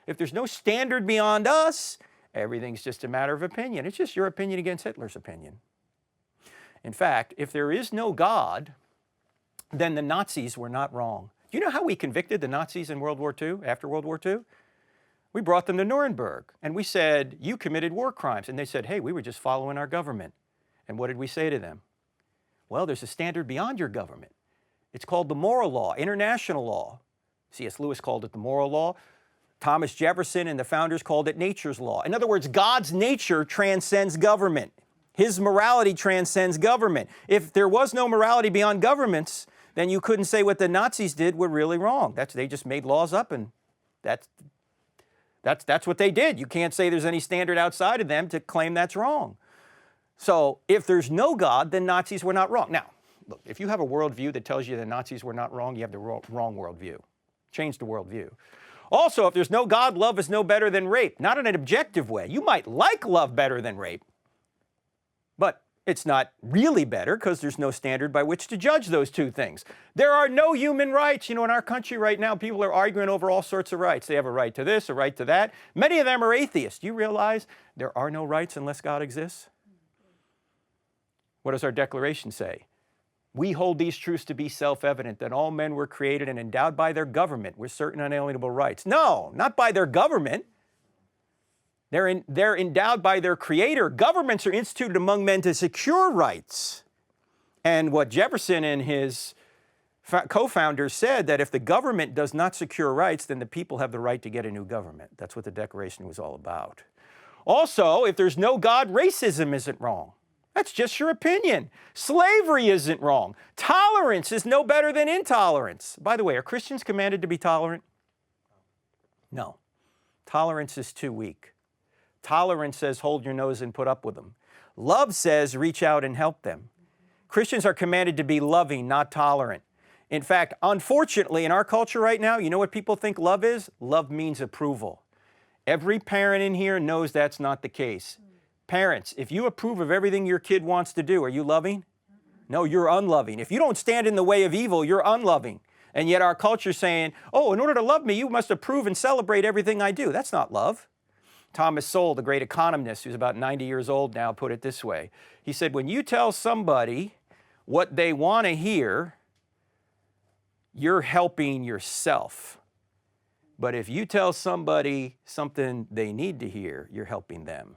If there's no standard beyond us, everything's just a matter of opinion. It's just your opinion against Hitler's opinion. In fact, if there is no God, then the Nazis were not wrong. Do you know how we convicted the Nazis in World War II, after World War II? We brought them to Nuremberg, and we said, you committed war crimes. And they said, hey, we were just following our government. And what did we say to them? Well, there's a standard beyond your government. It's called the moral law, international law. C.S. Lewis called it the moral law. Thomas Jefferson and the founders called it nature's law. In other words, God's nature transcends government. His morality transcends government. If there was no morality beyond governments, then you couldn't say what the Nazis did were really wrong. They just made laws up, and that's what they did. You can't say there's any standard outside of them to claim that's wrong. So if there's no God, then Nazis were not wrong. Now, look, if you have a worldview that tells you the Nazis were not wrong, you have the wrong worldview. Change the worldview. Also, if there's no God, love is no better than rape. Not in an objective way. You might like love better than rape, but it's not really better because there's no standard by which to judge those two things. There are no human rights. You know, in our country right now, people are arguing over all sorts of rights. They have a right to this, a right to that. Many of them are atheists. Do you realize there are no rights unless God exists? What does our Declaration say? We hold these truths to be self-evident, that all men were created and endowed by their government with certain unalienable rights. No, not by their government. They're endowed by their creator. Governments are instituted among men to secure rights. And what Jefferson and his co-founders said, that if the government does not secure rights, then the people have the right to get a new government. That's what the Declaration was all about. Also, if there's no God, racism isn't wrong. That's just your opinion. Slavery isn't wrong. Tolerance is no better than intolerance. By the way, are Christians commanded to be tolerant? No. Tolerance is too weak. Tolerance says hold your nose and put up with them. Love says reach out and help them. Christians are commanded to be loving, not tolerant. In fact, unfortunately, in our culture right now, you know what people think love is? Love means approval. Every parent in here knows that's not the case. Parents, if you approve of everything your kid wants to do, are you loving? No, you're unloving. If you don't stand in the way of evil, you're unloving. And yet our culture is saying, oh, in order to love me, you must approve and celebrate everything I do. That's not love. Thomas Sowell, the great economist, who's about 90 years old now, put it this way. He said, when you tell somebody what they want to hear, you're helping yourself. But if you tell somebody something they need to hear, you're helping them.